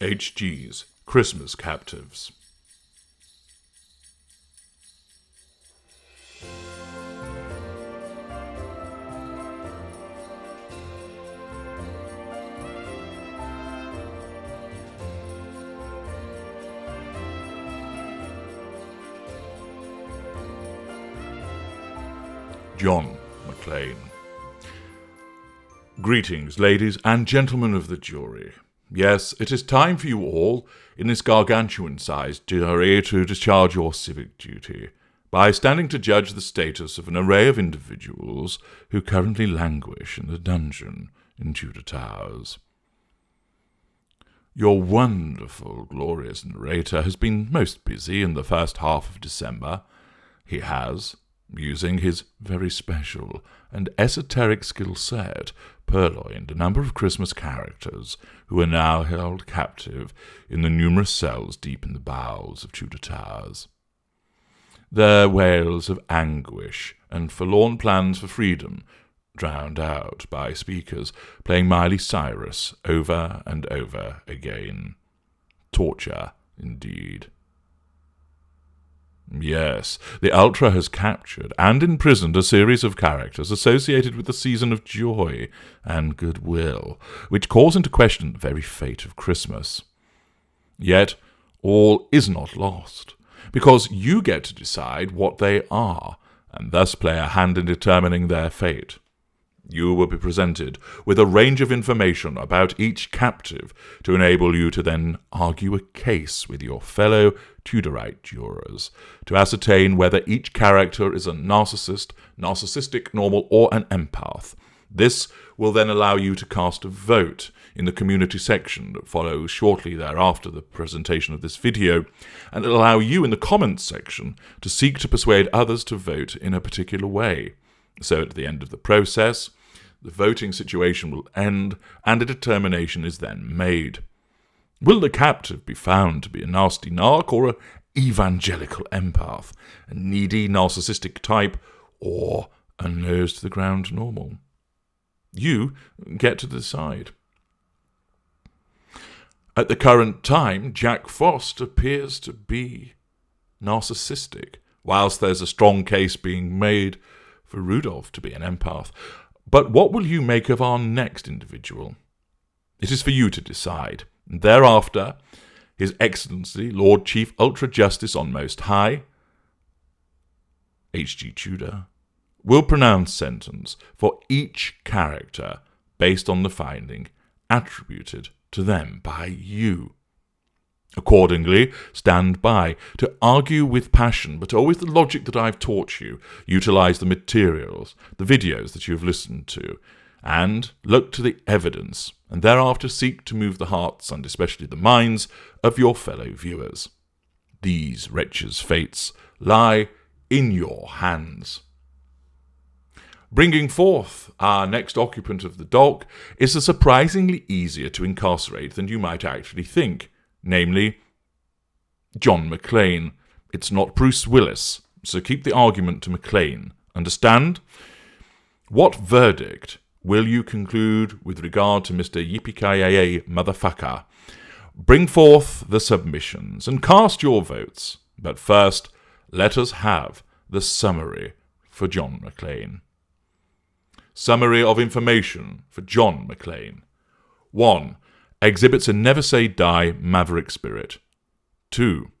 H.G.'s Christmas Captives. John McClane. Greetings, ladies and gentlemen of the jury. Yes, it is time for you all, in this gargantuan-sized jury, to discharge your civic duty by standing to judge the status of an array of individuals who currently languish in the dungeon in Tudor Towers. Your wonderful, glorious narrator has been most busy in the first half of December. He has, using his very special and esoteric skill set, purloined a number of Christmas characters who are now held captive in the numerous cells deep in the bowels of Tudor Towers. Their wails of anguish and forlorn plans for freedom drowned out by speakers playing Miley Cyrus over and over again. Torture, indeed. Yes, the Ultra has captured and imprisoned a series of characters associated with the season of joy and goodwill, which calls into question the very fate of Christmas. Yet, all is not lost, because you get to decide what they are, and thus play a hand in determining their fate. You will be presented with a range of information about each captive to enable you to then argue a case with your fellow Tudorite jurors to ascertain whether each character is a narcissist, narcissistic, normal, or an empath. This will then allow you to cast a vote in the community section that follows shortly thereafter the presentation of this video, and it'll allow you in the comments section to seek to persuade others to vote in a particular way. So at the end of the process, the voting situation will end, and a determination is then made. Will the captive be found to be a nasty narc or an evangelical empath, a needy narcissistic type, or a nose-to-the-ground normal? You get to decide. At the current time, Jack Frost appears to be narcissistic, whilst there's a strong case being made for Rudolph to be an empath. But what will you make of our next individual? It is for you to decide. And thereafter, His Excellency, Lord Chief Ultra Justice on Most High, H.G. Tudor, will pronounce sentence for each character based on the finding attributed to them by you. Accordingly, stand by to argue with passion, but always the logic that I've taught you. Utilize the materials, the videos that you've listened to, and look to the evidence, and thereafter seek to move the hearts, and especially the minds, of your fellow viewers. These wretches' fates lie in your hands. Bringing forth our next occupant of the dock is surprisingly easier to incarcerate than you might actually think. Namely, John McClane. It's not Bruce Willis, so keep the argument to McClane. Understand? What verdict will you conclude with regard to Mr. Yippee-ki-yay motherfucker? Bring forth the submissions and cast your votes. But first, let us have the summary for John McClane. Summary of information for John McClane. 1. Exhibits a never-say-die maverick spirit. 2.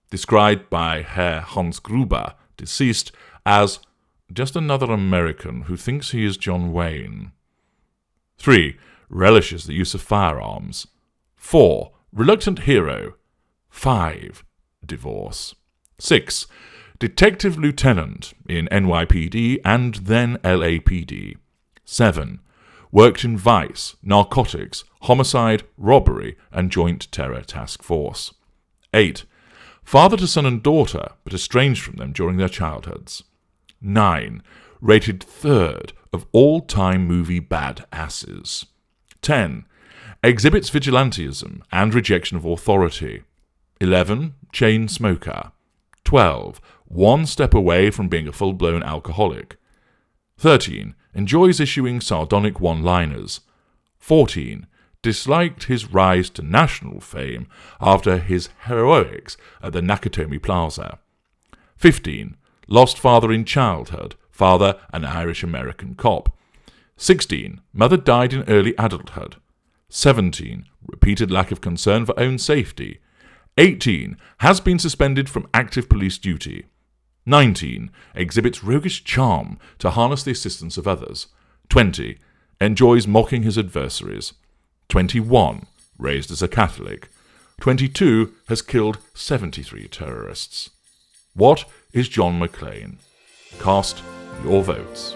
Described by Herr Hans Gruber, deceased, as just another American who thinks he is John Wayne. 3. Relishes the use of firearms. 4. Reluctant hero. 5. Divorce. 6. Detective lieutenant in NYPD and then LAPD. 7. Worked in vice, narcotics, homicide, robbery, and joint terror task force. 8. Father to son and daughter, but estranged from them during their childhoods. 9. Rated third of all-time movie badasses. 10. Exhibits vigilantism and rejection of authority. 11. Chain smoker. 12. One step away from being a full-blown alcoholic. 13. Enjoys issuing sardonic one-liners. 14. disliked his rise to national fame after his heroics at the Nakatomi Plaza. 15. Lost father in childhood, father an Irish-American cop. 16. Mother died in early adulthood. 17. Repeated lack of concern for own safety. 18. Has been suspended from active police duty. 19. Exhibits roguish charm to harness the assistance of others. 20. Enjoys mocking his adversaries. 21. Raised as a Catholic. 22. Has killed 73 terrorists. What is John McClane? Cast your votes.